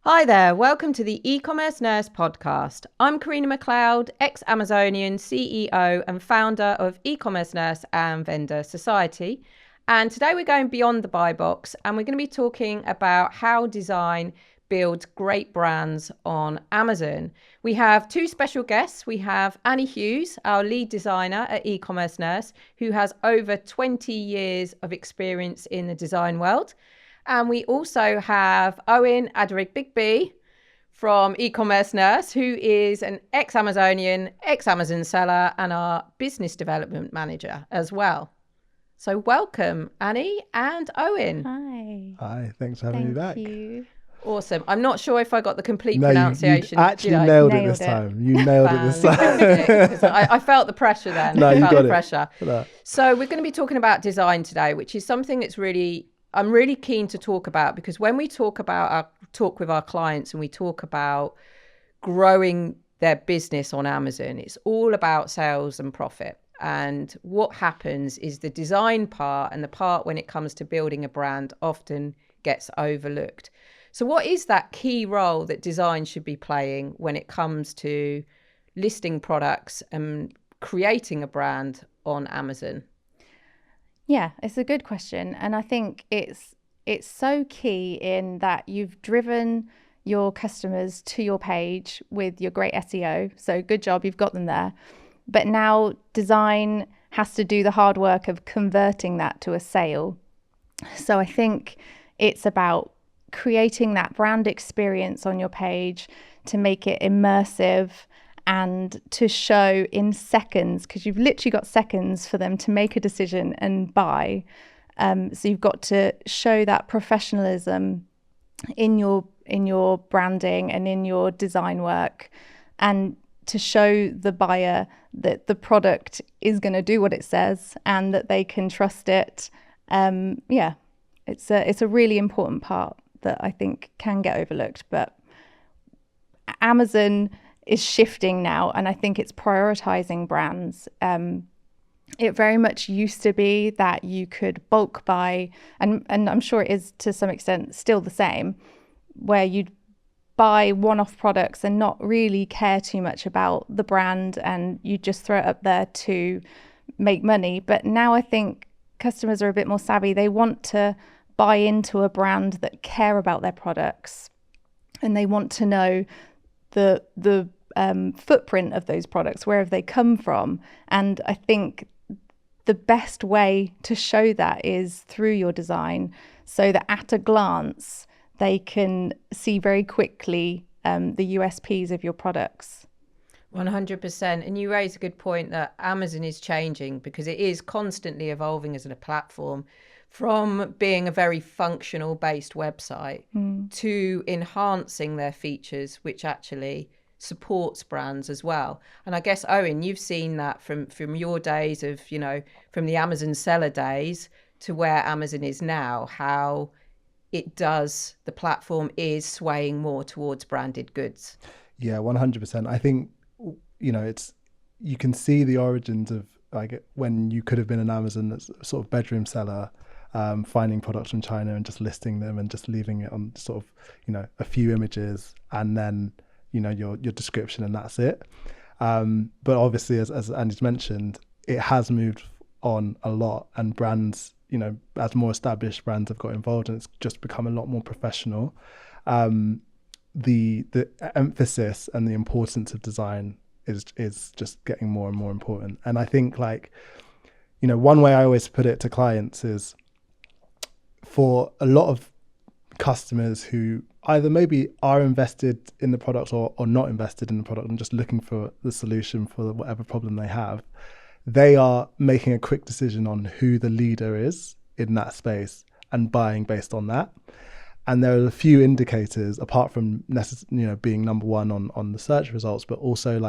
Hi there, welcome to the E-commerce Nurse podcast. I'm Karina McLeod, ex-Amazonian CEO and founder of E-commerce Nurse and Vendor Society. And today we're going beyond the buy box and we're going to be talking about how design builds great brands on Amazon. We have two special guests. We have Annie Hughes, our lead designer at E-commerce Nurse, who has over 20 years of experience in the design world. And we also have Owen Adrig-Bigby from E-commerce Nurse, who is an ex-Amazonian, ex-Amazon seller and our business development manager as well. So welcome, Annie and Owen. Hi, thanks for having me back. Thank you. Awesome. I'm not sure if I got the complete pronunciation. You actually nailed it this time. You nailed it this time. I felt the pressure then. No, I you felt got the it. pressure. So we're going to be talking about design today, which is something that's I'm really keen to talk about, because when we talk with our clients and we talk about growing their business on Amazon, it's all about sales and profit. And what happens is the design part and the part when it comes to building a brand often gets overlooked. So what is that key role that design should be playing when it comes to listing products and creating a brand on Amazon? Yeah, it's a good question. And I think it's so key in that you've driven your customers to your page with your great SEO. So good job, you've got them there. But now design has to do the hard work of converting that to a sale. So I think it's about creating that brand experience on your page to make it immersive and to show in seconds, because you've literally got seconds for them to make a decision and buy. So you've got to show that professionalism in your branding and in your design work, and to show the buyer that the product is going to do what it says and that they can trust it. It's a really important part that I think can get overlooked, but Amazon is shifting now, and I think it's prioritizing brands. It very much used to be that you could bulk buy, and I'm sure it is to some extent still the same, where you'd buy one-off products and not really care too much about the brand, and you just throw it up there to make money. But now I think customers are a bit more savvy. They want to buy into a brand that care about their products, and they want to know the footprint of those products, where have they come from. And I think the best way to show that is through your design, so that at a glance they can see very quickly the USPs of your products. 100%. And you raise a good point that Amazon is changing, because it is constantly evolving as a platform, from being a very functional based website to enhancing their features, which actually supports brands as well. And I guess, Owen, you've seen that from your days of, from the Amazon seller days to where Amazon is now, how the platform is swaying more towards branded goods. Yeah, 100%. I think, you can see the origins of like when you could have been an Amazon that's sort of bedroom seller, finding products from China and just listing them and just leaving it on sort of, a few images and then, your description, and that's it. But obviously, as Andy's mentioned, it has moved on a lot, and brands, as more established brands have got involved, and it's just become a lot more professional. The emphasis and the importance of design is just getting more and more important. And I think, one way I always put it to clients is, for a lot of customers who either maybe are invested in the product or not invested in the product and just looking for the solution for whatever problem they have, they are making a quick decision on who the leader is in that space and buying based on that. And there are a few indicators, apart from being number one on the search results, but also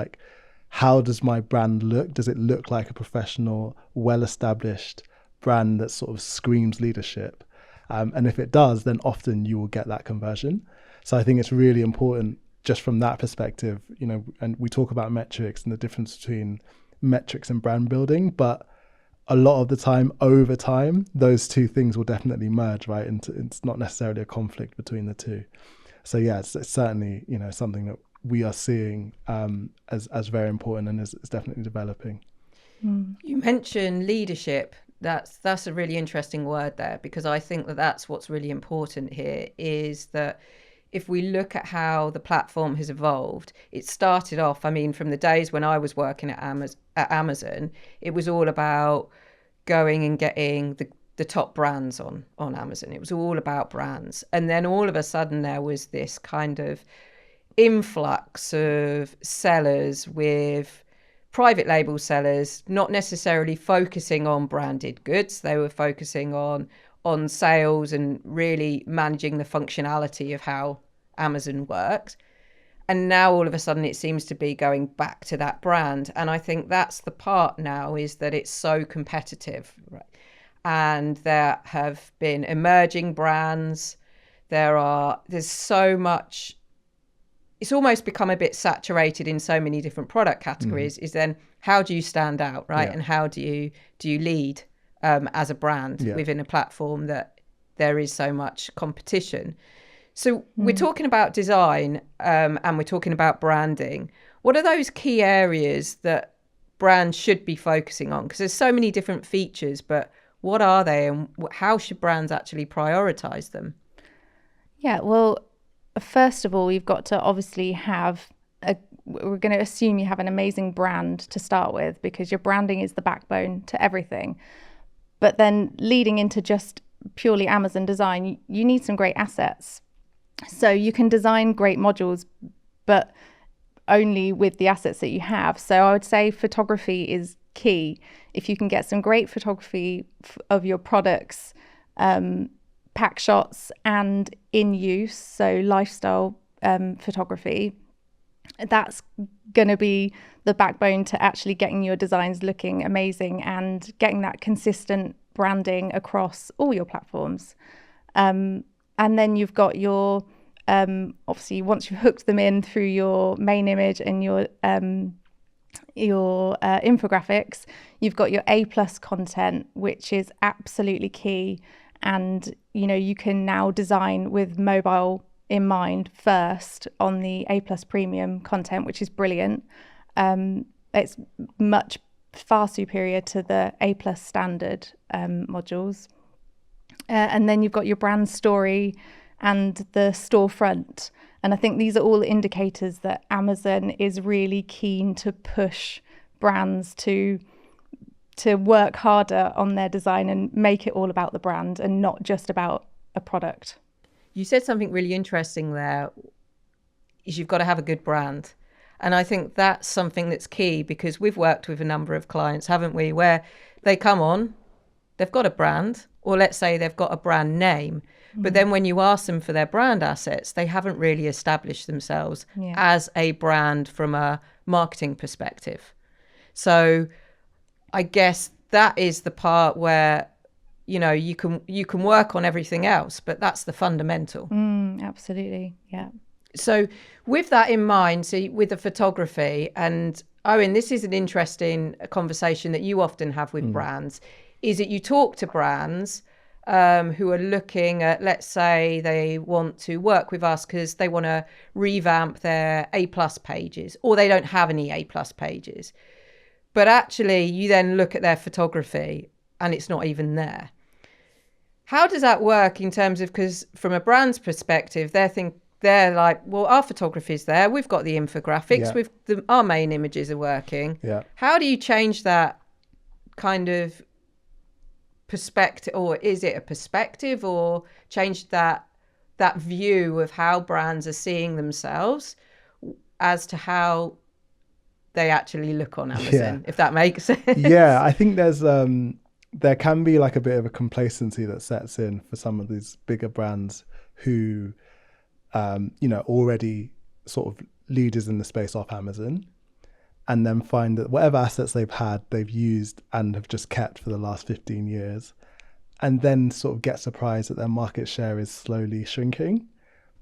how does my brand look? Does it look like a professional, well-established brand that sort of screams leadership? And if it does, then often you will get that conversion. So I think it's really important just from that perspective, and we talk about metrics and the difference between metrics and brand building, but a lot of the time, over time, those two things will definitely merge, right? And it's not necessarily a conflict between the two. So yeah, it's certainly, you know, something that we are seeing as very important, and is definitely developing. You mentioned leadership. That's a really interesting word there, because I think that that's what's really important here, is that if we look at how the platform has evolved, it started off, I mean, from the days when I was working at Amazon, it was all about going and getting the top brands on Amazon. It was all about brands. And then all of a sudden there was this kind of influx of sellers with private label sellers, not necessarily focusing on branded goods. They were focusing on sales and really managing the functionality of how Amazon works. And now all of a sudden it seems to be going back to that brand. And I think that's the part now, is that it's so competitive, right? And there have been emerging brands. There's so much, it's almost become a bit saturated in so many different product categories. Is then how do you stand out, right? And how do you lead as a brand within a platform that there is so much competition? So we're talking about design and we're talking about branding. What are those key areas that brands should be focusing on? Because there's so many different features, but what are they, and how should brands actually prioritize them? Yeah, well, first of all, you've got to obviously we're going to assume you have an amazing brand to start with, because your branding is the backbone to everything. But then leading into just purely Amazon design, you need some great assets. So you can design great modules, but only with the assets that you have. So I would say photography is key. If you can get some great photography of your products, pack shots and in use, so lifestyle photography, that's going to be the backbone to actually getting your designs looking amazing and getting that consistent branding across all your platforms. And then you've got your, obviously, once you've hooked them in through your main image and your infographics, you've got your A+ content, which is absolutely key. And, you know, you can now design with mobile in mind first on the A+ premium content, which is brilliant. It's much far superior to the A+ standard modules. And then you've got your brand story and the storefront. And I think these are all indicators that Amazon is really keen to push brands to work harder on their design and make it all about the brand and not just about a product. You said something really interesting there, is you've got to have a good brand. And I think that's something that's key, because we've worked with a number of clients, haven't we, where they come on, they've got a brand, or let's say they've got a brand name, but then when you ask them for their brand assets, they haven't really established themselves as a brand from a marketing perspective. So I guess that is the part where, you know, you can work on everything else, but that's the fundamental. Absolutely, yeah. So with that in mind, so with the photography, and Owen, this is an interesting conversation that you often have with brands, is that you talk to brands who are looking at, let's say they want to work with us because they want to revamp their A+ pages, or they don't have any A+ pages. But actually you then look at their photography and it's not even there. How does that work in terms of, because from a brand's perspective, they're like, well, our photography is there. We've got the infographics. Our main images are working. Yeah. How do you change that kind of perspective, or is it a perspective, or change that view of how brands are seeing themselves as to how they actually look on Amazon, if that makes sense? Yeah, I think there can be like a bit of a complacency that sets in for some of these bigger brands who, already sort of leaders in the space off Amazon, and then find that whatever assets they've used and have just kept for the last 15 years, and then sort of get surprised that their market share is slowly shrinking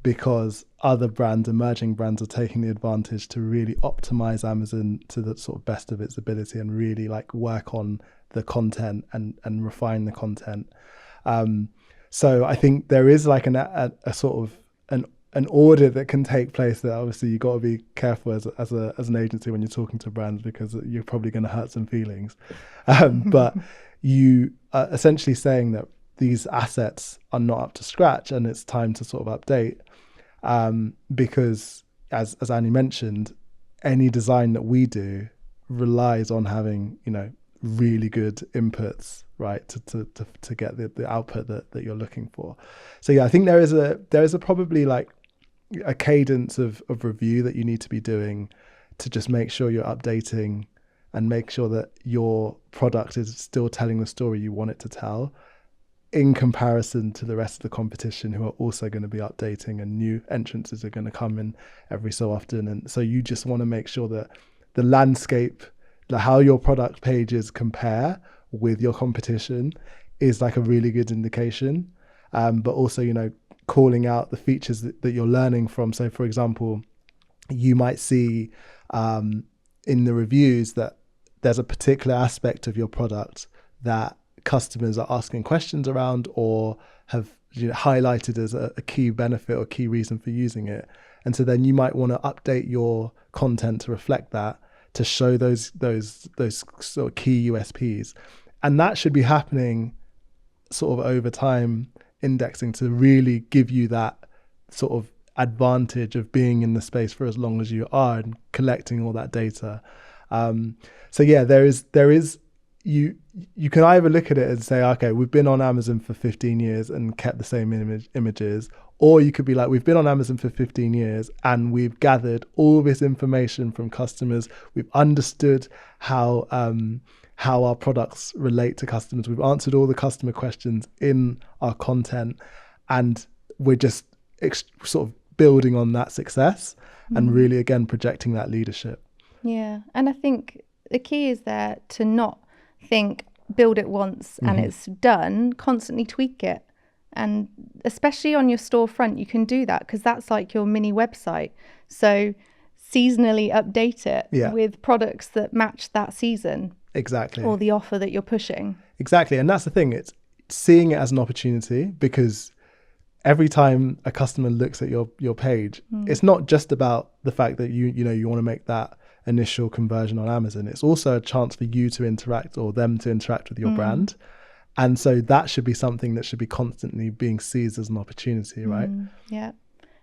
because other brands, emerging brands, are taking the advantage to really optimize Amazon to the sort of best of its ability and really like work on the content and refine the content. So I think there is like a sort of an audit that can take place that obviously you got to be careful as an agency when you're talking to brands, because you're probably going to hurt some feelings. But you are essentially saying that these assets are not up to scratch and it's time to sort of update, because as Annie mentioned, any design that we do relies on having, you know, really good inputs, right, to get the output that you're looking for. So yeah, I think there is a probably like a cadence of review that you need to be doing to just make sure you're updating and make sure that your product is still telling the story you want it to tell, in comparison to the rest of the competition who are also going to be updating, and new entrances are going to come in every so often. And so you just want to make sure that the landscape, how your product pages compare with your competition, is like a really good indication. But also, you know, calling out the features that you're learning from. So for example, you might see in the reviews that there's a particular aspect of your product that customers are asking questions around, or have, you know, highlighted as a key benefit or key reason for using it. And so then you might want to update your content to reflect that, to show those sort of key USPs. And that should be happening sort of over time, indexing to really give you that sort of advantage of being in the space for as long as you are and collecting all that data. So yeah, there is you can either look at it and say, okay, we've been on Amazon for 15 years and kept the same images, or you could be like, we've been on Amazon for 15 years and we've gathered all this information from customers. We've understood how our products relate to customers. We've answered all the customer questions in our content, and we're just sort of building on that success and really, again, projecting that leadership. Yeah. And I think the key is there to not think build it once and it's done, constantly tweak it. And especially on your storefront, you can do that because that's like your mini website. So seasonally update it with products that match that season. Exactly. Or the offer that you're pushing. Exactly. And that's the thing. It's seeing it as an opportunity, because every time a customer looks at your page, it's not just about the fact that you want to make that initial conversion on Amazon. It's also a chance for you to interact, or them to interact with your brand. And so that should be something that should be constantly being seized as an opportunity, right? Yeah.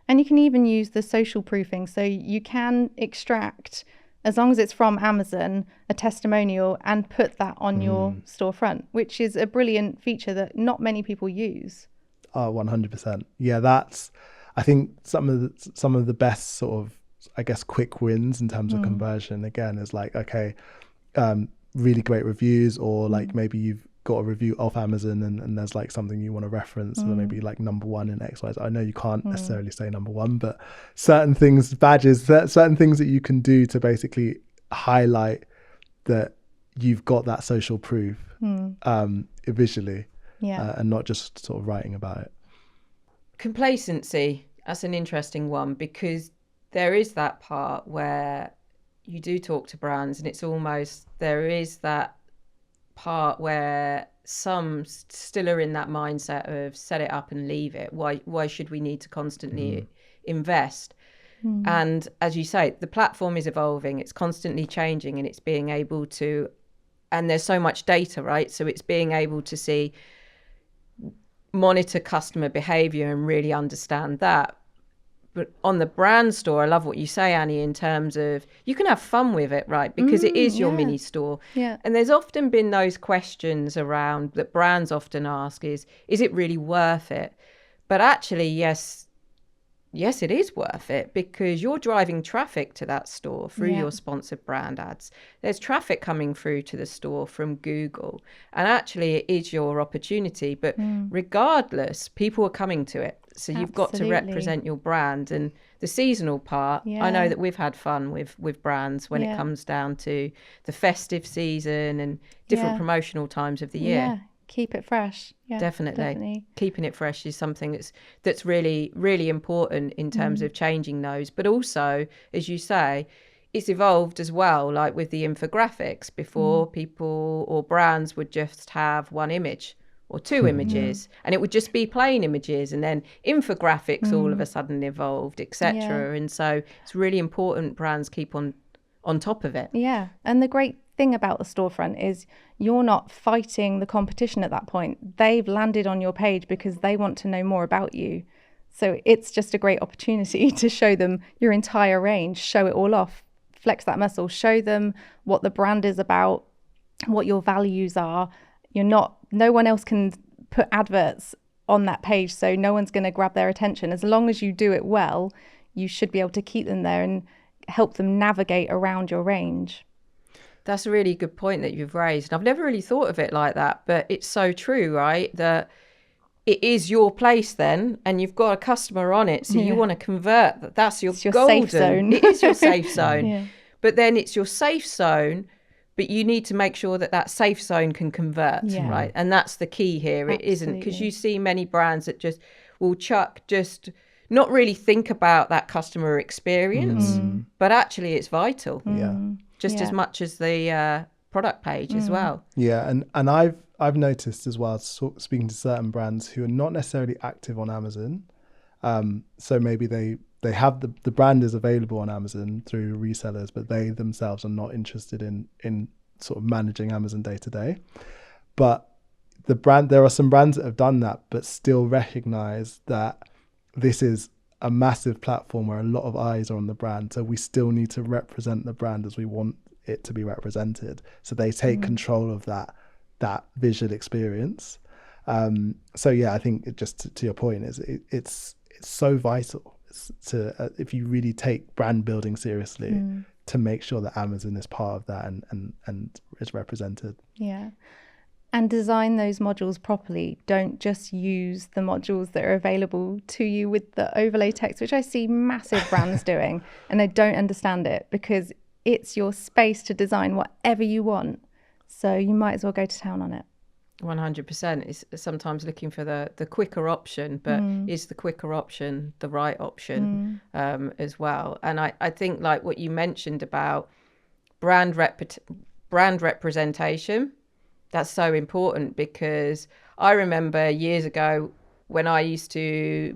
And you can even use the social proofing. So you can extract, as long as it's from Amazon, a testimonial and put that on your storefront, which is a brilliant feature that not many people use. Oh, 100%. Yeah, that's, I think some of the best sort of, I guess, quick wins in terms of conversion, again, is like, okay, really great reviews, or like maybe you've got a review off Amazon and there's like something you want to reference, or maybe like number one in XYZ. I know you can't necessarily say number one, but certain things, badges, certain things that you can do to basically highlight that you've got that social proof visually, and not just sort of writing about it. Complacency, that's an interesting one, because there is that part where you do talk to brands and it's almost, there is that part where some still are in that mindset of set it up and leave it. Why should we need to constantly invest? And as you say, the platform is evolving, it's constantly changing, and it's being able to, and there's so much data, right? So it's being able to monitor customer behavior and really understand that. But on the brand store, I love what you say, Annie, in terms of you can have fun with it, right? Because it is your mini store. Yeah. And there's often been those questions around that brands often ask is it really worth it? But actually, yes, it is worth it, because you're driving traffic to that store through your sponsored brand ads. There's traffic coming through to the store from Google. And actually, it is your opportunity. But regardless, people are coming to it. So you've got to represent your brand. And the seasonal part, I know that we've had fun with brands when it comes down to the festive season and different promotional times of the year. Yeah, keep it fresh. Yeah, definitely. Keeping it fresh is something that's really, really important in terms of changing those. But also, as you say, it's evolved as well, like with the infographics. Before, people or brands would just have one image or 2 images, and it would just be plain images, and then infographics all of a sudden evolved, etc. And so it's really important brands keep on top of it. Yeah. And the great thing about the storefront is you're not fighting the competition at that point. They've landed on your page because they want to know more about you. So it's just a great opportunity to show them your entire range, show it all off, flex that muscle, show them what the brand is about, what your values are. No one else can put adverts on that page, so no one's going to grab their attention. As long as you do it well, you should be able to keep them there and help them navigate around your range. That's a really good point that you've raised. I've never really thought of it like that, but it's so true, right? That it is your place then, and you've got a customer on it, so you want to convert. That's your golden. Safe zone. It is your safe zone. Yeah. But then it's your safe zone, but you need to make sure that safe zone can convert, right? And that's the key here. It isn't, because you see many brands that just will just not really think about that customer experience, but actually it's vital. Just as much as the product page as well. Yeah, and I've noticed as well, speaking to certain brands who are not necessarily active on Amazon, so maybe they have the brand is available on Amazon through resellers, but they themselves are not interested in sort of managing Amazon day to day. But there are some brands that have done that, but still recognize that this is a massive platform where a lot of eyes are on the brand. So we still need to represent the brand as we want it to be represented. So they take control of that visual experience. So yeah, I think to your point, it's so vital to if you really take brand building seriously, to make sure that Amazon is part of that and is represented. Yeah. And design those modules properly. Don't just use the modules that are available to you with the overlay text, which I see massive brands doing, and I don't understand it, because it's your space to design whatever you want. So you might as well go to town on it. 100% is sometimes looking for the quicker option, but is the quicker option the right option as well? And I think, like what you mentioned about brand representation, that's so important, because I remember years ago when I used to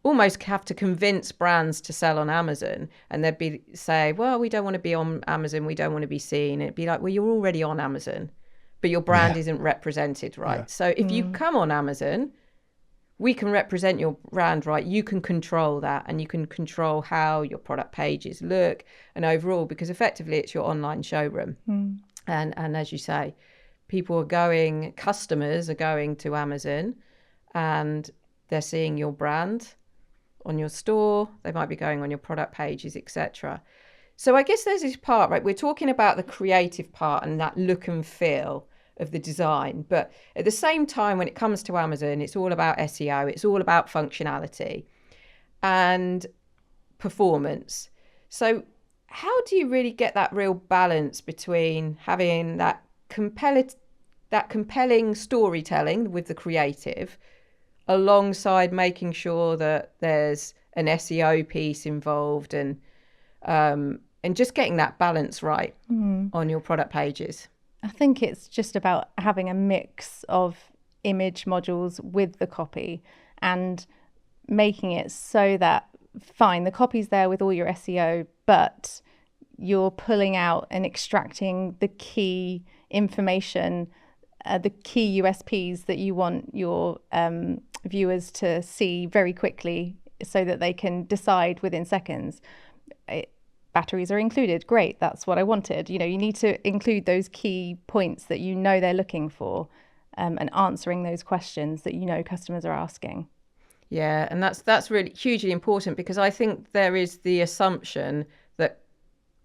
almost have to convince brands to sell on Amazon, and they'd say, well, we don't want to be on Amazon, we don't want to be seen. It'd be like, well, you're already on Amazon, but your brand isn't represented right. Yeah. So if you come on Amazon, we can represent your brand right. You can control that, and you can control how your product pages look and overall, because effectively it's your online showroom. And as you say, customers are going to Amazon and they're seeing your brand on your store. They might be going on your product pages, etc. So I guess there's this part, right? We're talking about the creative part and that look and feel of the design. But at the same time, when it comes to Amazon, it's all about SEO. It's all about functionality and performance. So how do you really get that real balance between having that compelling storytelling with the creative, alongside making sure that there's an SEO piece involved, and just getting that balance right on your product pages? I think it's just about having a mix of image modules with the copy, and making it so that, fine, the copy's there with all your SEO, but you're pulling out and extracting the key information, the key USPs that you want your viewers to see very quickly, so that they can decide within seconds. Batteries are included. Great, that's what I wanted. You need to include those key points that they're looking for, and answering those questions that customers are asking. Yeah, and that's really hugely important, because I think there is the assumption that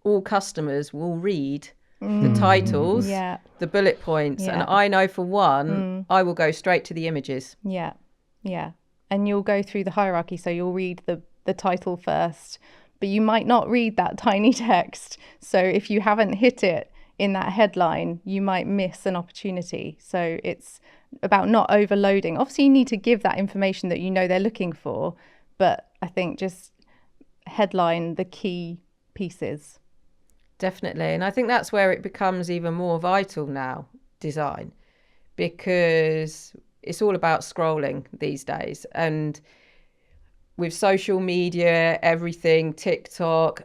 all customers will read the titles, the bullet points, and I know for one, I will go straight to the images. Yeah. And you'll go through the hierarchy, so you'll read the title first, but you might not read that tiny text. So if you haven't hit it in that headline, you might miss an opportunity. So it's about not overloading. Obviously, you need to give that information that they're looking for, but I think just headline the key pieces. Definitely. And I think that's where it becomes even more vital now, design, because it's all about scrolling these days. And with social media, everything, TikTok,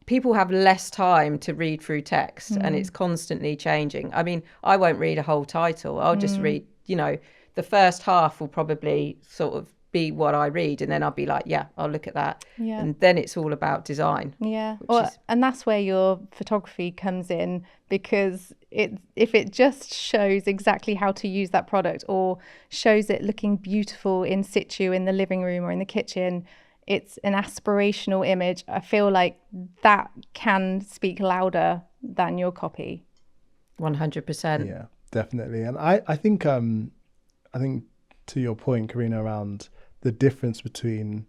people have less time to read through text, and it's constantly changing. I mean, I won't read a whole title. I'll just read, the first half will probably sort of be what I read, and then I'll be like, yeah, I'll look at that. Yeah. And then it's all about design. Yeah. And that's where your photography comes in, because if it just shows exactly how to use that product, or shows it looking beautiful in situ in the living room or in the kitchen, it's an aspirational image. I feel like that can speak louder than your copy. 100%. Yeah, definitely. And I think to your point, Karina, around the difference between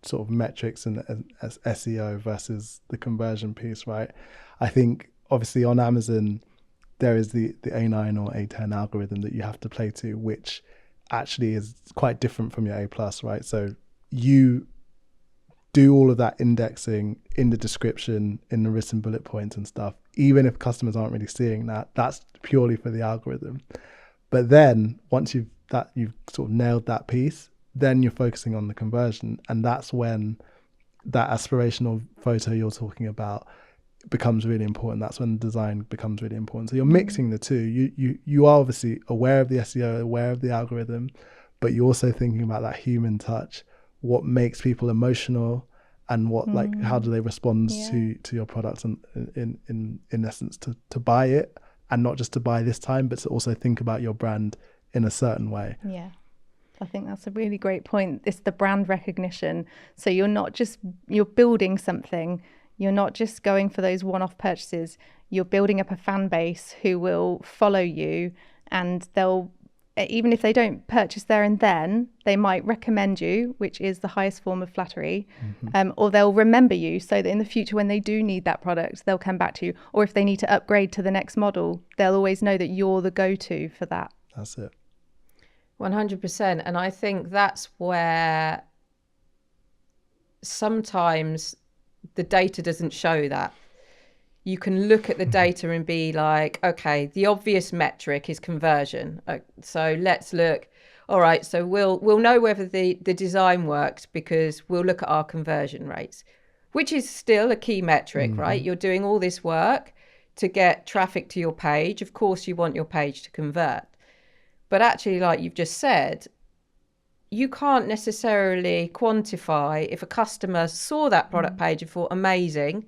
sort of metrics and as SEO versus the conversion piece, right? I think obviously on Amazon there is the A9 or A10 algorithm that you have to play to, which actually is quite different from your A+, right? So you do all of that indexing in the description, in the written bullet points and stuff, even if customers aren't really seeing that. That's purely for the algorithm. But then once you've sort of nailed that piece, then you're focusing on the conversion, and that's when that aspirational photo you're talking about becomes really important. That's when design becomes really important. So you're mixing the two. You are obviously aware of the SEO, aware of the algorithm, but you're also thinking about that human touch, what makes people emotional, and what like how do they respond to your product, and in essence to buy it, and not just to buy this time, but to also think about your brand in a certain way. Yeah, I think that's a really great point. It's the brand recognition. So you're building something. You're not just going for those one-off purchases. You're building up a fan base who will follow you, and they'll, even if they don't purchase there and then, they might recommend you, which is the highest form of flattery, or they'll remember you so that in the future when they do need that product, they'll come back to you. Or if they need to upgrade to the next model, they'll always know that you're the go-to for that. That's it. 100%. And I think that's where sometimes the data doesn't show that. You can look at the data and be like, okay, the obvious metric is conversion. So let's look. All right, so we'll know whether the design works because we'll look at our conversion rates, which is still a key metric, right? You're doing all this work to get traffic to your page. Of course, you want your page to convert. But actually, like you've just said, you can't necessarily quantify if a customer saw that product page and thought, amazing,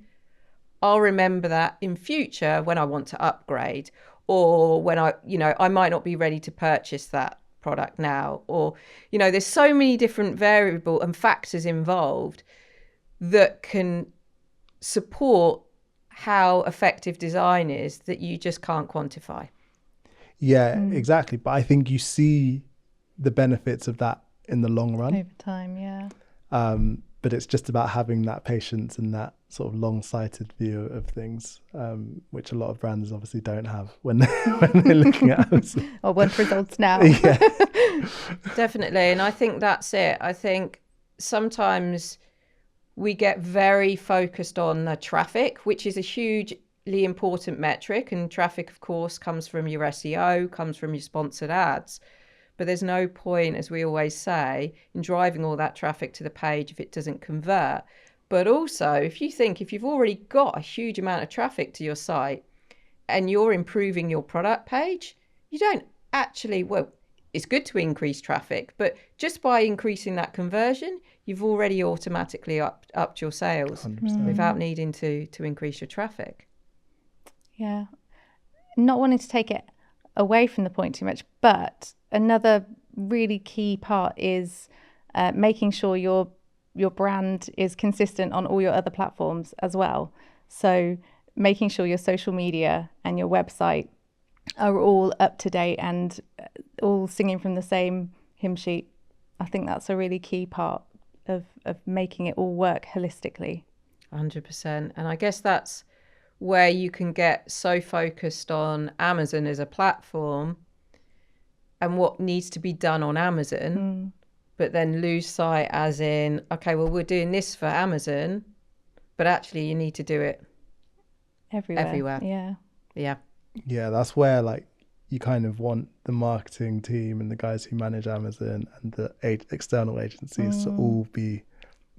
I'll remember that in future when I want to upgrade, or when I might not be ready to purchase that product now. Or, there's so many different variable and factors involved that can support how effective design is that you just can't quantify. Yeah, exactly. But I think you see the benefits of that in the long run. Over time, yeah. But it's just about having that patience and that sort of long-sighted view of things, which a lot of brands obviously don't have when they're looking at us. Or want results now. Yeah. Definitely. And I think that's it. I think sometimes we get very focused on the traffic, which is a hugely important metric. And traffic, of course, comes from your SEO, comes from your sponsored ads. But there's no point, as we always say, in driving all that traffic to the page if it doesn't convert. But also, if you've already got a huge amount of traffic to your site and you're improving your product page, you don't actually, it's good to increase traffic, but just by increasing that conversion, you've already automatically upped your sales 100%. without needing to increase your traffic. Yeah. Not wanting to take it away from the point too much, but another really key part is making sure your brand is consistent on all your other platforms as well. So making sure your social media and your website are all up to date and all singing from the same hymn sheet. I think that's a really key part of making it all work holistically. 100%. And I guess that's where you can get so focused on Amazon as a platform and what needs to be done on Amazon, but then lose sight as in, okay, well, we're doing this for Amazon, but actually you need to do it Everywhere. everywhere. Yeah. Yeah. Yeah, that's where like you kind of want the marketing team and the guys who manage Amazon and the external agencies to all be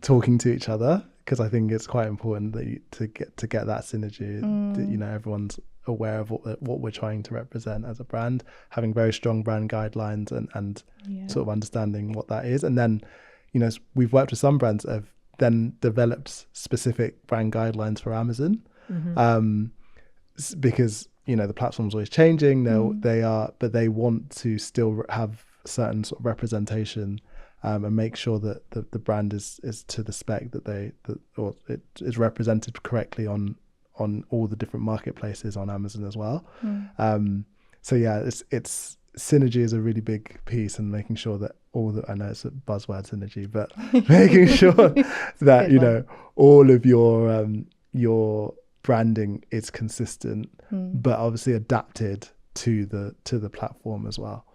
talking to each other, because I think it's quite important that to get that synergy. That, you know, everyone's aware of what we're trying to represent as a brand, having very strong brand guidelines and sort of understanding what that is. And then, you know, we've worked with some brands that have then developed specific brand guidelines for Amazon, because, you know, the platform's always changing. But they want to still have certain sort of representation, and make sure that the brand is to the spec or it is represented correctly on all the different marketplaces on Amazon as well. So yeah, it's synergy is a really big piece, and making sure that I know it's a buzzword, synergy, but making sure that, you know, all of your branding is consistent, but obviously adapted to the platform as well.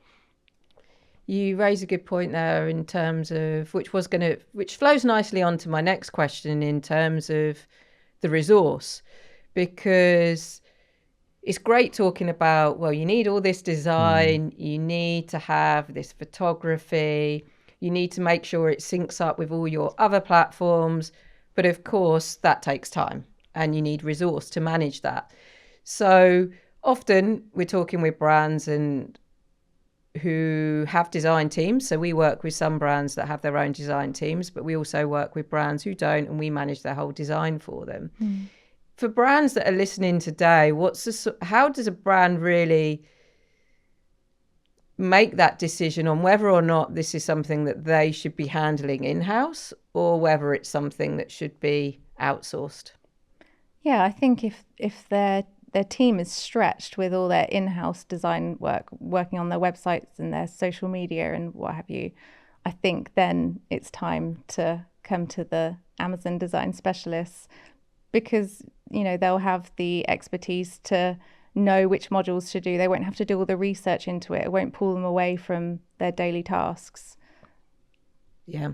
You raise a good point there in terms of which flows nicely onto my next question in terms of the resource, because it's great talking about, well, you need all this design, you need to have this photography, you need to make sure it syncs up with all your other platforms. But of course, that takes time and you need resource to manage that. So often we're talking with brands and who have design teams. So we work with some brands that have their own design teams, but we also work with brands who don't, and we manage their whole design for them. For brands that are listening today, how does a brand really make that decision on whether or not this is something that they should be handling in-house, or whether it's something that should be outsourced? Yeah, I think if their team is stretched with all their in-house design work, working on their websites and their social media and what have you, I think then it's time to come to the Amazon design specialists, because, you know, they'll have the expertise to know which modules to do. They won't have to do all the research into it. It won't pull them away from their daily tasks. Yeah.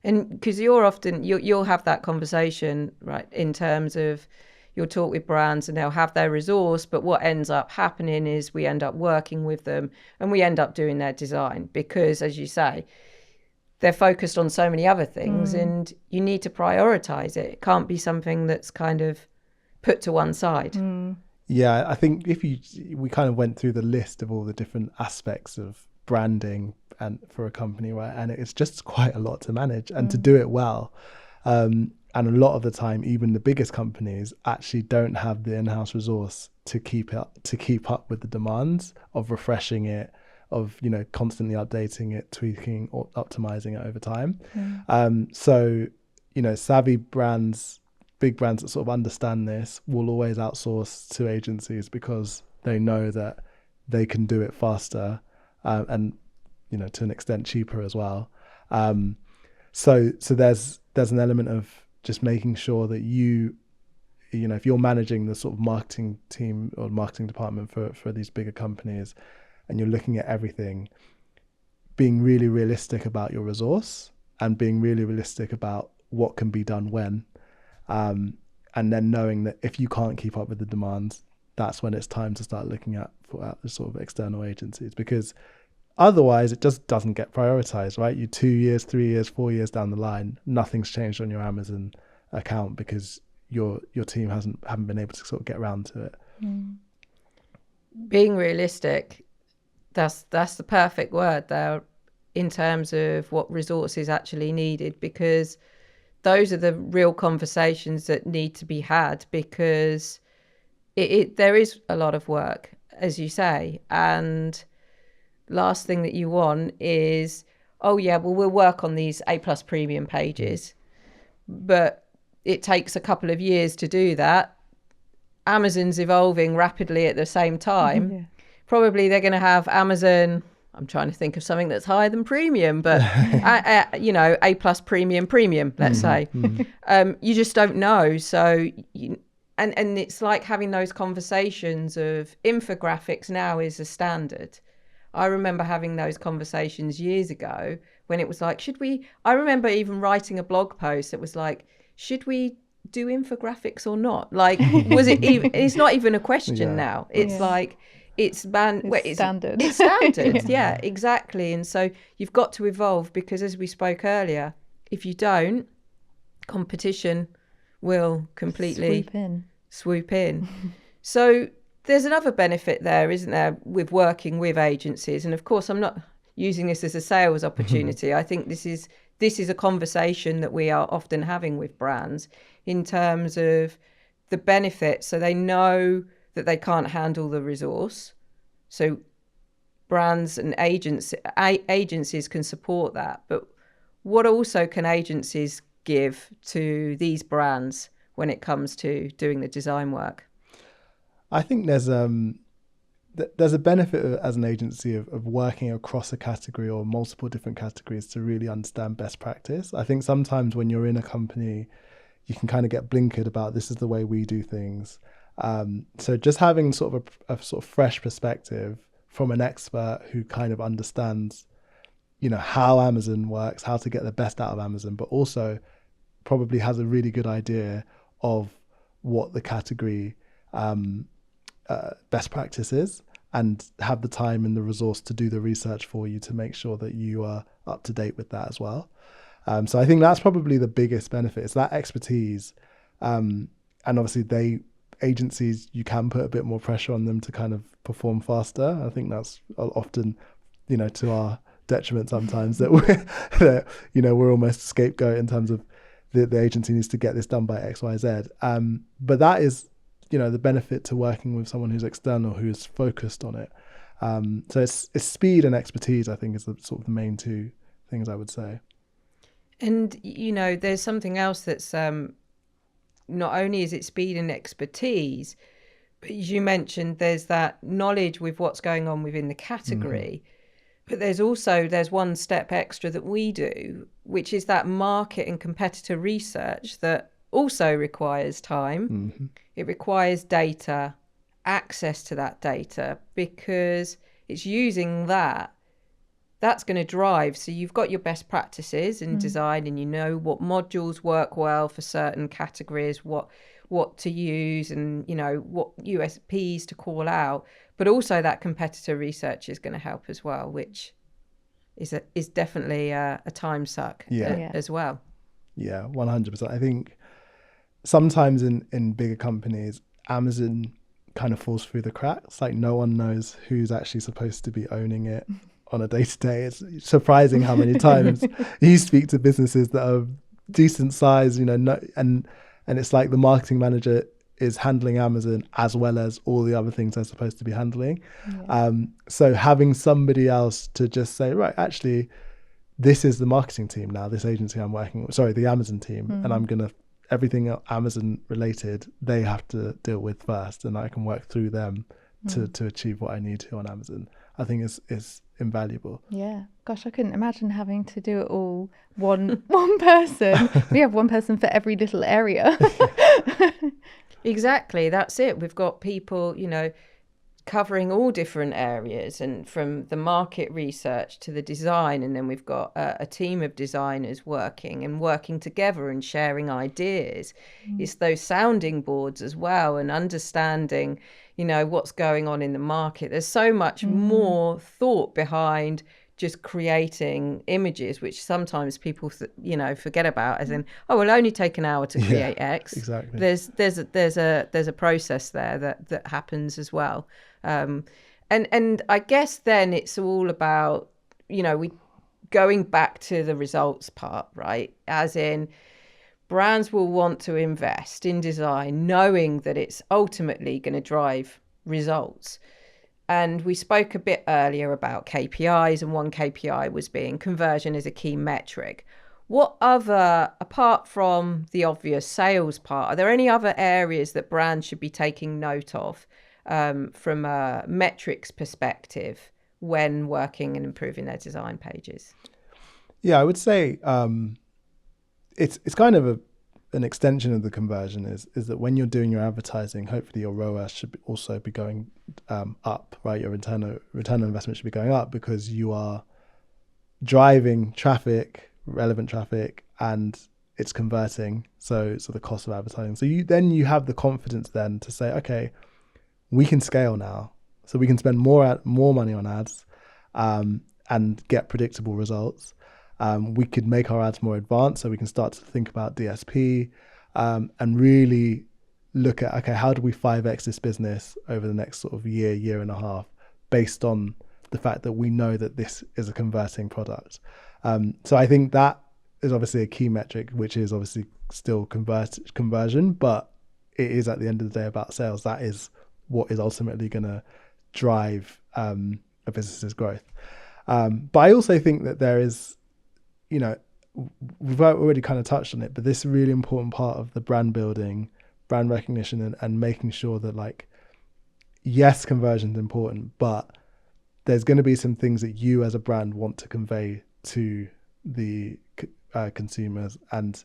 And because you'll have that conversation, right, in terms of you'll talk with brands and they'll have their resource, but what ends up happening is we end up working with them and we end up doing their design, because, as you say, they're focused on so many other things and you need to prioritize it. It can't be something that's kind of put to one side. Yeah, I think we kind of went through the list of all the different aspects of branding and for a company, right? And it's just quite a lot to manage and to do it well. And a lot of the time, even the biggest companies actually don't have the in-house resource to keep up with the demands of refreshing it, of, you know, constantly updating it, tweaking or optimizing it over time. So, you know, savvy brands, big brands that sort of understand this will always outsource to agencies, because they know that they can do it faster, and, you know, to an extent cheaper as well. So there's an element of just making sure that you know, if you're managing the sort of marketing team or marketing department for these bigger companies, and you're looking at everything, being really realistic about your resource and being really realistic about what can be done when, and then knowing that if you can't keep up with the demands, that's when it's time to start looking at sort of external agencies, because otherwise it just doesn't get prioritized, right? You 2 years, 3 years, 4 years down the line, nothing's changed on your Amazon account because your team haven't been able to sort of get around to it. Being realistic, that's the perfect word there in terms of what resources actually needed, because those are the real conversations that need to be had, because there is a lot of work, as you say, and last thing that you want is, oh yeah, well, we'll work on these A+ premium pages, but it takes a couple of years to do that. Amazon's evolving rapidly at the same time. Probably they're going to have Amazon, I'm trying to think of something that's higher than premium, but you know, A+ premium, let's say. You just don't know. So and it's like having those conversations of infographics now is a standard. I remember having those conversations years ago when it was like, I remember even writing a blog post that was like, should we do infographics or not? Like, was it even, it's not even a question now. It's like, it's standard. It's standard. Yeah, exactly. And so you've got to evolve, because as we spoke earlier, if you don't, competition will completely swoop in. So there's another benefit there, isn't there, with working with agencies? And of course, I'm not using this as a sales opportunity. I think this is a conversation that we are often having with brands in terms of the benefits. So they know that they can't handle the resource. So brands and agencies can support that. But what also can agencies give to these brands when it comes to doing the design work? I think there's a benefit as an agency of working across a category or multiple different categories to really understand best practice. I think sometimes when you're in a company, you can kind of get blinkered about this is the way we do things. So just having sort of a sort of fresh perspective from an expert who kind of understands, how Amazon works, how to get the best out of Amazon, but also probably has a really good idea of what the category best practice is, and have the time and the resource to do the research for you to make sure that you are up to date with that as well. So I think that's probably the biggest benefit, is that expertise. And obviously agencies, you can put a bit more pressure on them to kind of perform faster. I think that's often, to our detriment sometimes, that we're almost a scapegoat in terms of the agency needs to get this done by X, Y, Z. But that is, the benefit to working with someone who's external, who's focused on it. So it's speed and expertise, I think, is the sort of the main two things I would say. And, there's something else that's not only is it speed and expertise, but as you mentioned, there's that knowledge with what's going on within the category. But there's one step extra that we do, which is that market and competitor research that also requires time. It requires data, access to that data, because it's using that's going to drive. So you've got your best practices in design, and what modules work well for certain categories, what to use, and what USPs to call out. But also that competitor research is going to help as well, which is definitely a time suck as well. Yeah, 100%. I think sometimes in bigger companies, Amazon kind of falls through the cracks. Like, no one knows who's actually supposed to be owning it on a day-to-day. It's surprising how many times you speak to businesses that are decent size, and it's like the marketing manager is handling Amazon as well as all the other things they're supposed to be handling. So having somebody else to just say, right, actually, this is the marketing team now, this agency I'm working with, the Amazon team, and I'm going to, everything Amazon related, they have to deal with first, and I can work through them to achieve what I need to on Amazon. I think is invaluable. Yeah. Gosh, I couldn't imagine having to do it all one person. We have one person for every little area. Exactly. That's it. We've got people, covering all different areas, and from the market research to the design. And then we've got a team of designers working together and sharing ideas. It's those sounding boards as well, and understanding, what's going on in the market. There's so much more thought behind just creating images, which sometimes people forget about, as in, it'll only take an hour to create X. Exactly. There's a process there that happens as well. And I guess then it's all about, we going back to the results part, right? As in, brands will want to invest in design knowing that it's ultimately going to drive results. And we spoke a bit earlier about KPIs, and one KPI was being conversion as a key metric. What other, apart from the obvious sales part, are there any other areas that brands should be taking note of from a metrics perspective when working and improving their design pages? Yeah, I would say it's kind of an extension of the conversion is that when you're doing your advertising, hopefully your ROAS should also be going up, right? Your return on investment should be going up, because you are driving traffic, relevant traffic, and it's converting. So the cost of advertising. So you have the confidence then to say, okay, we can scale now. So we can spend more money on ads and get predictable results. We could make our ads more advanced, so we can start to think about DSP and really look at, okay, how do we 5x this business over the next sort of year and a half, based on the fact that we know that this is a converting product. So I think that is obviously a key metric, which is obviously still conversion, but it is at the end of the day about sales. That is what is ultimately going to drive a business's growth. But I also think that there is, we've already kind of touched on it, but this is a really important part of the brand building, brand recognition, and making sure that, like, yes, conversion is important, but there's going to be some things that you as a brand want to convey to the consumers, and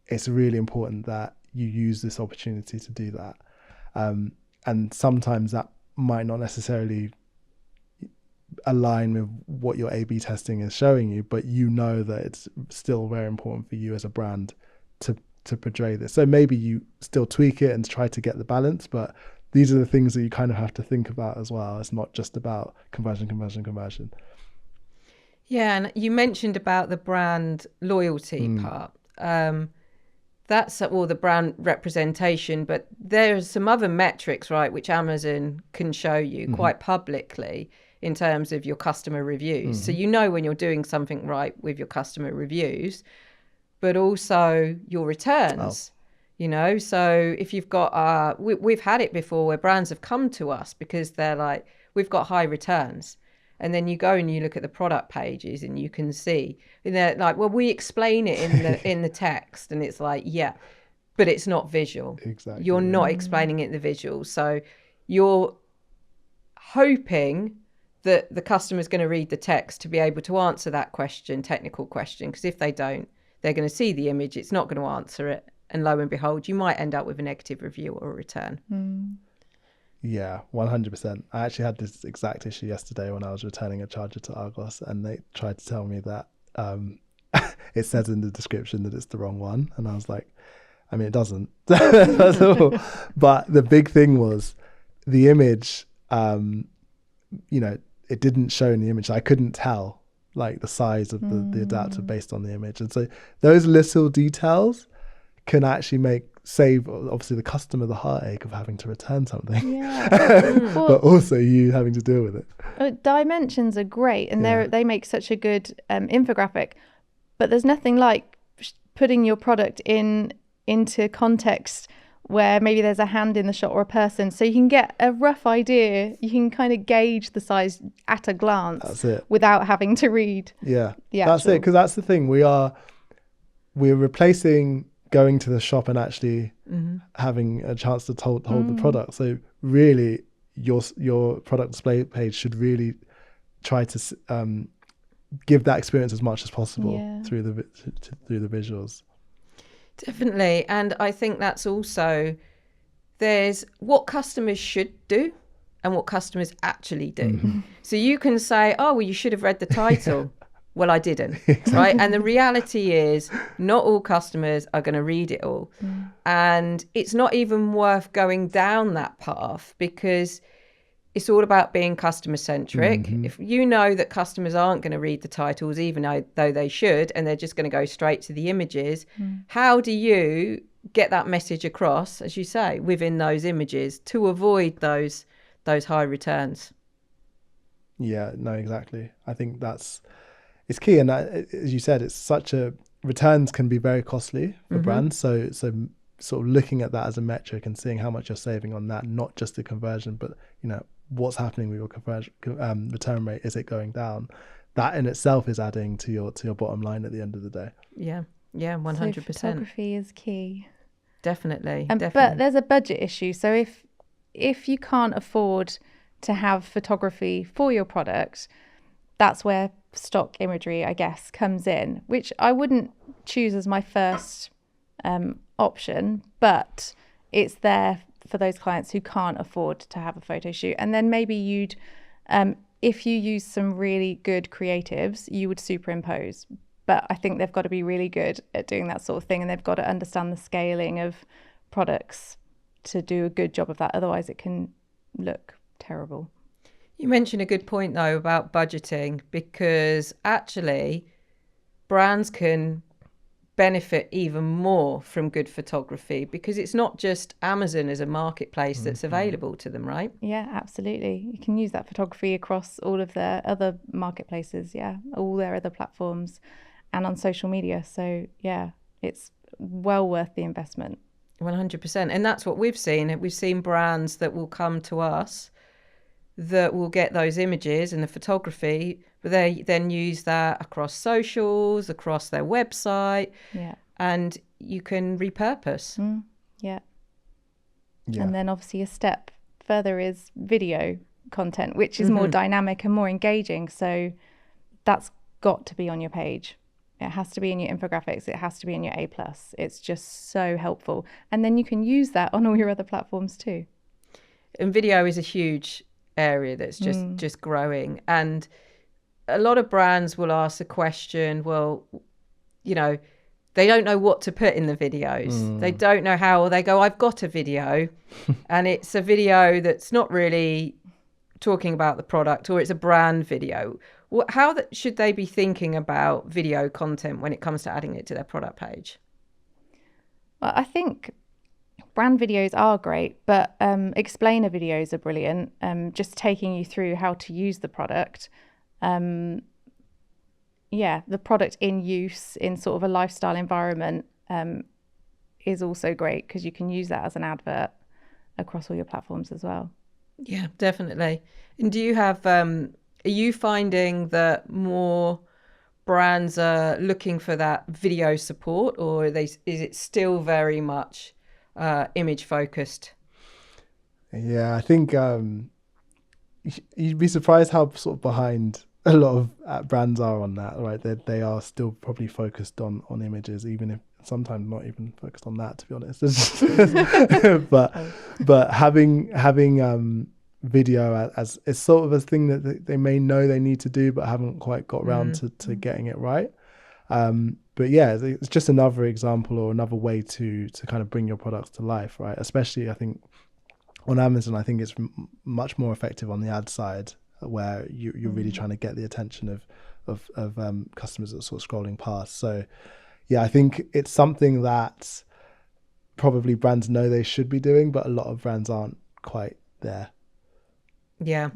it's really important that you use this opportunity to do that. And sometimes that might not necessarily align with what your A/B testing is showing you, but that it's still very important for you as a brand to portray this. So maybe you still tweak it and try to get the balance, but these are the things that you kind of have to think about as well. It's not just about conversion. Yeah, and you mentioned about the brand loyalty part. That's all the brand representation, but there's some other metrics, right, which Amazon can show you quite publicly in terms of your customer reviews. So when you're doing something right with your customer reviews, but also your returns. So if you've got we've had it before where brands have come to us because they're like, we've got high returns, and then you go and you look at the product pages and you can see, and they're like, well, we explain it in the text, and it's like, yeah, but it's not visual. Exactly. You're not explaining it in the visual, so you're hoping that the customer's going to read the text to be able to answer that technical question, because if they don't, they're going to see the image, it's not going to answer it, and lo and behold, you might end up with a negative review or a return. Yeah, 100%. I actually had this exact issue yesterday when I was returning a charger to Argos, and they tried to tell me that it says in the description that it's the wrong one, and I was like, I mean, it doesn't. That's all. But the big thing was the image, it didn't show in the image. I couldn't tell, like, the size of the adapter based on the image. And so those little details can actually save obviously the customer the heartache of having to return something, but also you having to deal with it. Dimensions are great, and they make such a good infographic, but there's nothing like putting your product into context where maybe there's a hand in the shot or a person, so you can get a rough idea. You can kind of gauge the size at a glance. That's it. Without having to read. Yeah, that's it. Because that's the thing. We're replacing going to the shop and actually having a chance to hold the product. So really, your product display page should really try to give that experience as much as possible through the visuals. Definitely. And I think that's also, there's what customers should do and what customers actually do. So you can say, oh, well, you should have read the title. Well, I didn't, right? And the reality is not all customers are going to read it all. And it's not even worth going down that path, because it's all about being customer centric. If you know that customers aren't going to read the titles, even though they should, and they're just going to go straight to the images, how do you get that message across, as you say, within those images to avoid those high returns? Yeah, no, exactly. I think it's key. And as you said, returns can be very costly for brands. So sort of looking at that as a metric and seeing how much you're saving on that, not just the conversion, but what's happening with your conversion return rate. Is it going down? That in itself is adding to your bottom line at the end of the day. Yeah 100%. So photography is key. Definitely. But there's a budget issue. So if you can't afford to have photography for your product, that's where stock imagery, I guess, comes in, which I wouldn't choose as my first option, but it's there for those clients who can't afford to have a photo shoot. And then maybe you'd, if you use some really good creatives, you would superimpose. But I think they've got to be really good at doing that sort of thing, and they've got to understand the scaling of products to do a good job of that. Otherwise, it can look terrible. You mentioned a good point though about budgeting, because actually brands can benefit even more from good photography, because it's not just Amazon as a marketplace that's available to them, right? Yeah, absolutely. You can use that photography across all of their other marketplaces, all their other platforms and on social media. So yeah, it's well worth the investment. 100%. And that's what we've seen. We've seen brands that will come to us that will get those images and the photography, but they then use that across socials, across their website, and you can repurpose. Yeah. And then obviously a step further is video content, which is more dynamic and more engaging. So that's got to be on your page. It has to be in your infographics. It has to be in your A+. It's just so helpful. And then you can use that on all your other platforms too. And video is a huge area that's just growing. And a lot of brands will ask the question, well, you know, they don't know what to put in the videos. They don't know how, or they go, I've got a video and it's a video that's not really talking about the product, or it's a brand video. How should they be thinking about video content when it comes to adding it to their product page? Well, I think brand videos are great, but explainer videos are brilliant. Just taking you through how to use the product. The product in use in sort of a lifestyle environment is also great, because you can use that as an advert across all your platforms as well. Yeah, definitely. And do you have, are you finding that more brands are looking for that video support, or is it still very much image focused? Yeah, I think you'd be surprised how sort of behind a lot of brands are on that, right? They are still probably focused on images, even if sometimes not even focused on that, to be honest. but having video as it's sort of a thing that they may know they need to do, but haven't quite got around to getting it right. But yeah, it's just another example or another way to kind of bring your products to life, right? Especially, I think on Amazon, I think it's much more effective on the ad side, where you're really trying to get the attention of customers that are sort of scrolling past. So yeah, I think it's something that probably brands know they should be doing, but a lot of brands aren't quite there. Yeah.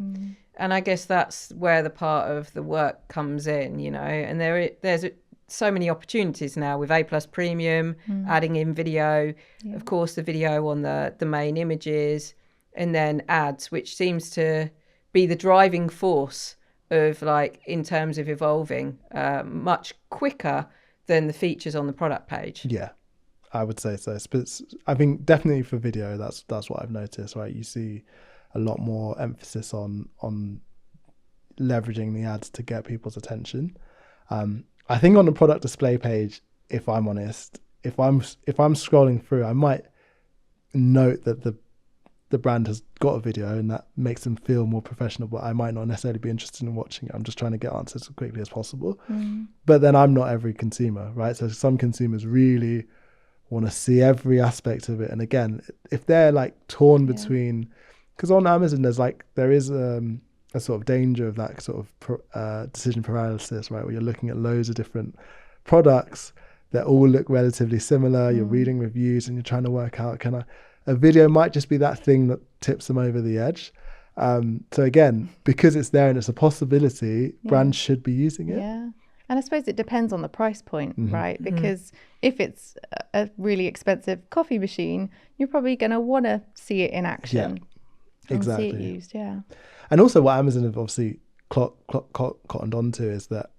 And I guess that's where the part of the work comes in, you know, and there's so many opportunities now with A+ Premium, adding in video, of course, the video on the main images, and then ads, which seems to be the driving force of, like, in terms of evolving much quicker than the features on the product page. Yeah, I would say so. I think definitely for video, that's what I've noticed, right? You see a lot more emphasis on leveraging the ads to get people's attention. I think on the product display page, if I'm honest, if I'm scrolling through, I might note that the brand has got a video and that makes them feel more professional, but I might not necessarily be interested in watching it. I'm just trying to get answers as quickly as possible. But then I'm not every consumer, right? So some consumers really want to see every aspect of it. And again, if they're like torn between, because on Amazon there is a sort of danger of that sort of decision paralysis, right? Where you're looking at loads of different products that all look relatively similar. You're reading reviews and you're trying to work out, a video might just be that thing that tips them over the edge. So again, because it's there and it's a possibility, brands should be using it. Yeah. And I suppose it depends on the price point, right? Because if it's a really expensive coffee machine, you're probably going to want to see it in action. Yeah, exactly. And see it used, And also what Amazon have obviously cottoned onto is that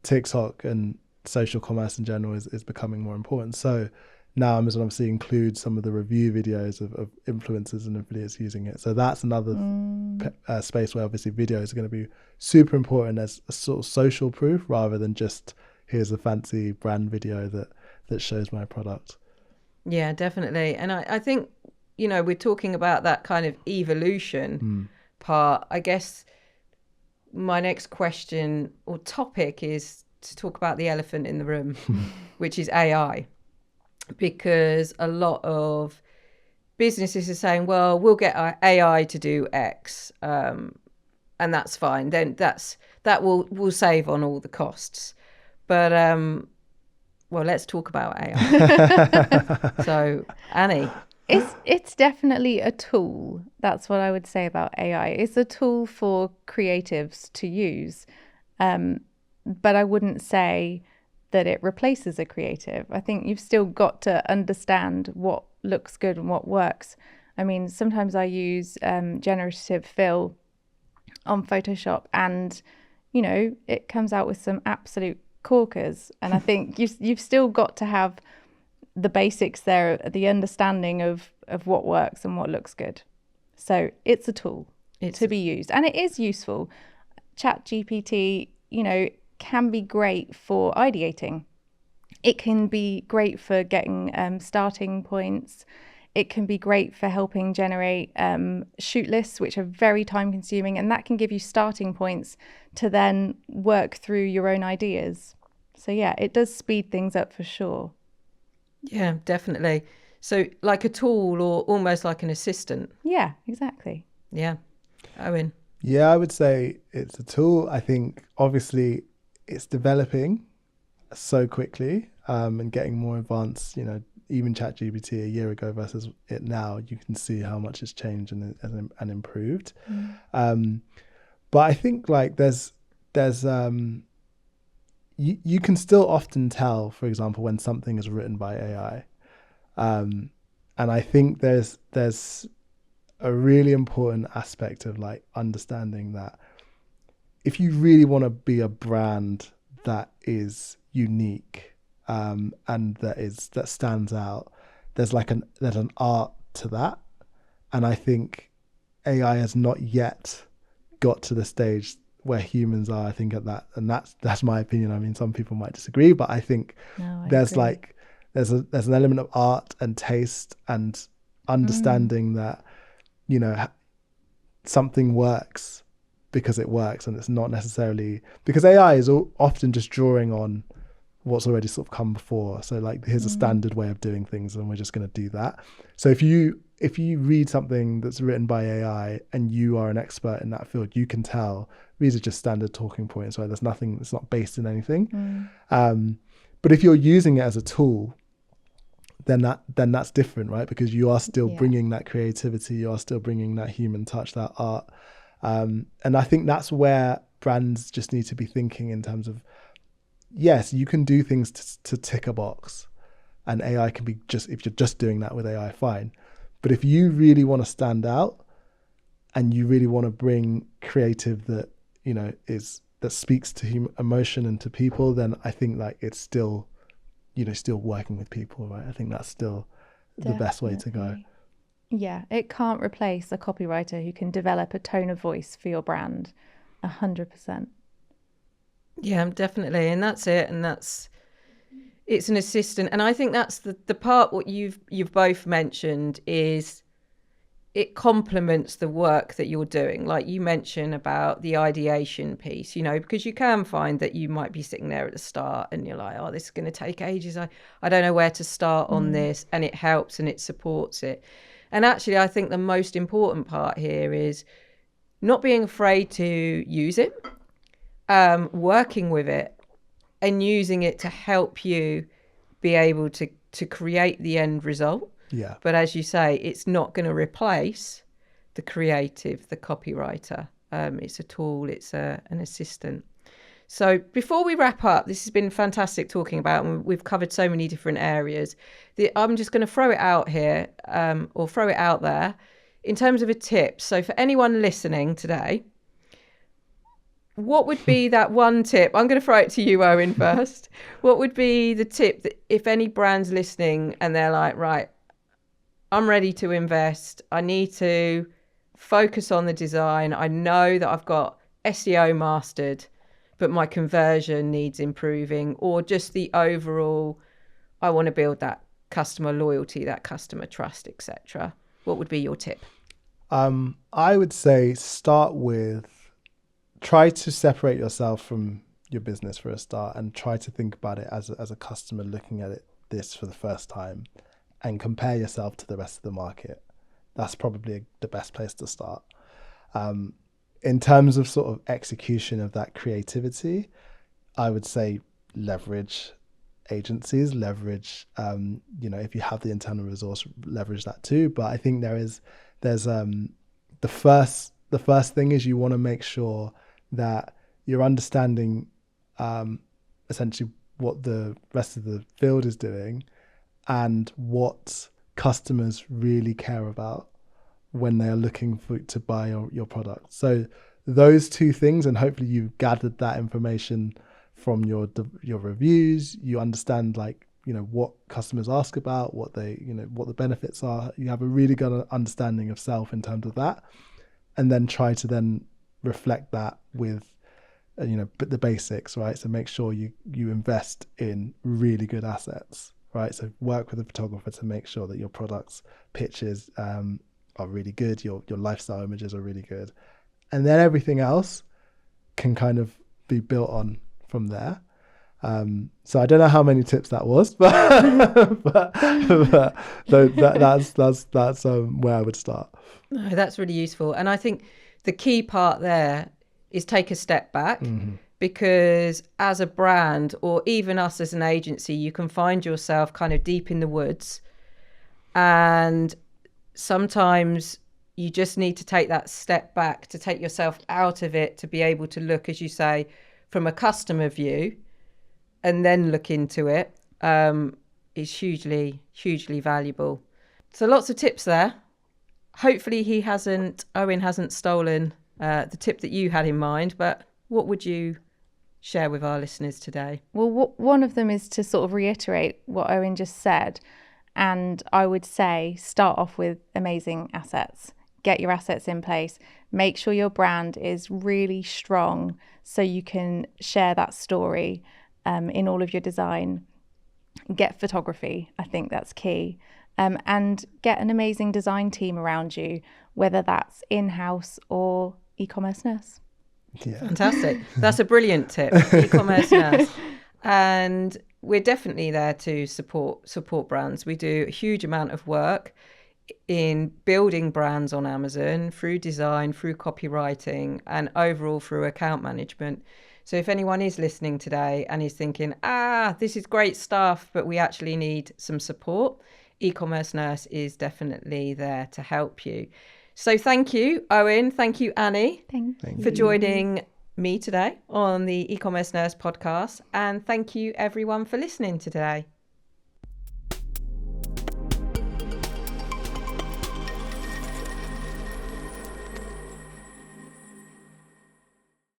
TikTok and social commerce in general is becoming more important. So now Amazon obviously includes some of the review videos of influencers and affiliates using it. So that's another space where obviously videos are going to be super important as a sort of social proof, rather than just here's a fancy brand video that shows my product. Yeah, definitely. And I think, you know, we're talking about that kind of evolution part. I guess my next question or topic is to talk about the elephant in the room, which is AI. Because a lot of businesses are saying, well, we'll get our AI to do X. And and that's fine. Then that will save on all the costs. But well, let's talk about AI. So, Annie. It's definitely a tool. That's what I would say about AI. It's a tool for creatives to use. But I wouldn't say that it replaces a creative. I think you've still got to understand what looks good and what works. I mean, sometimes I use generative fill on Photoshop, and it comes out with some absolute corkers. And I think you've still got to have the basics there, the understanding of what works and what looks good. So it's a tool to be used, and it is useful. ChatGPT, can be great for ideating. It can be great for getting starting points. It can be great for helping generate shoot lists, which are very time consuming, and that can give you starting points to then work through your own ideas. So yeah, it does speed things up for sure. Yeah, definitely. So like a tool or almost like an assistant. Yeah, exactly. Yeah. Owen. Yeah, I would say it's a tool. I think obviously it's developing so quickly and getting more advanced. Even ChatGPT a year ago versus it now, you can see how much it's changed and improved. But I think like there's you can still often tell, for example, when something is written by AI. And I think there's a really important aspect of like understanding that if you really want to be a brand that is unique and that stands out, there's an art to that. And I think AI has not yet got to the stage where humans are, I think, at that. And that's my opinion. I mean, some people might disagree, but I think there's an element of art and taste and understanding that, something works because it works, and it's not necessarily because AI is often just drawing on what's already sort of come before. So like, here's a standard way of doing things, and we're just going to do that. So if you read something that's written by AI and you are an expert in that field, you can tell these are just standard talking points, right? There's nothing, it's not based in anything. But if you're using it as a tool, then that's different, right? Because you are still bringing that creativity, you are still bringing that human touch, that art. And I think that's where brands just need to be thinking in terms of, yes, you can do things to tick a box, and AI can be if you're just doing that with AI, fine. But if you really want to stand out and you really want to bring creative that, that speaks to emotion and to people, then I think like it's still, still working with people, right? I think that's still the best way to go. Yeah, it can't replace a copywriter who can develop a tone of voice for your brand 100%. Yeah, definitely. And that's it. And it's an assistant. And I think that's the part what you've both mentioned is it complements the work that you're doing. Like you mentioned about the ideation piece, because you can find that you might be sitting there at the start and you're like, oh, this is going to take ages. I don't know where to start on this. And it helps and it supports it. And actually, I think the most important part here is not being afraid to use it, working with it and using it to help you be able to create the end result. Yeah. But as you say, it's not going to replace the creative, the copywriter. It's a tool, it's an assistant. So before we wrap up, this has been fantastic talking about, and we've covered so many different areas. I'm just going to throw it out here, or throw it out there in terms of a tip. So for anyone listening today, what would be that one tip? I'm going to throw it to you, Owen, first. What would be the tip that if any brand's listening and they're like, right, I'm ready to invest, I need to focus on the design, I know that I've got SEO mastered, but my conversion needs improving, or just the overall, I want to build that customer loyalty, that customer trust, etc. What would be your tip? I would say start with, try to separate yourself from your business for a start, and try to think about it as a customer looking at this for the first time, and compare yourself to the rest of the market. That's probably the best place to start. in terms of sort of execution of that creativity, I would say leverage agencies, leverage, if you have the internal resource, leverage that too. But I think there's the first thing is you want to make sure that you're understanding essentially what the rest of the field is doing and what customers really care about when they are looking to buy your product. So those two things, and hopefully you've gathered that information from your reviews. You understand what customers ask about, what what the benefits are. You have a really good understanding of self in terms of that, and then try to then reflect that with the basics, right? So make sure you invest in really good assets, right? So work with a photographer to make sure that your products pitches are really good, your lifestyle images are really good, and then everything else can kind of be built on from there. So I don't know how many tips that was, but that's where I would start. No, that's really useful. And I think the key part there is take a step back, because as a brand, or even us as an agency, you can find yourself kind of deep in the woods, and sometimes you just need to take that step back to take yourself out of it, to be able to look, as you say, from a customer view, and then look into it, is hugely valuable. So lots of tips there. Hopefully Owen hasn't stolen the tip that you had in mind, but what would you share with our listeners today? Well, one of them is to sort of reiterate what Owen just said. And I would say start off with amazing assets. Get your assets in place. Make sure your brand is really strong so you can share that story in all of your design. Get photography. I think that's key. And get an amazing design team around you, whether that's in-house or e-commerce nurse. Yeah. Fantastic. That's a brilliant tip. E-commerce nurse. And we're definitely there to support brands. We do a huge amount of work in building brands on Amazon through design, through copywriting, and overall through account management. So if anyone is listening today and is thinking, this is great stuff, but we actually need some support, E-commerce Nurse is definitely there to help you. So thank you, Owen. Thank you, Annie. Thank you for joining me today on the E-commerce Nurse podcast. And thank you, everyone, for listening today.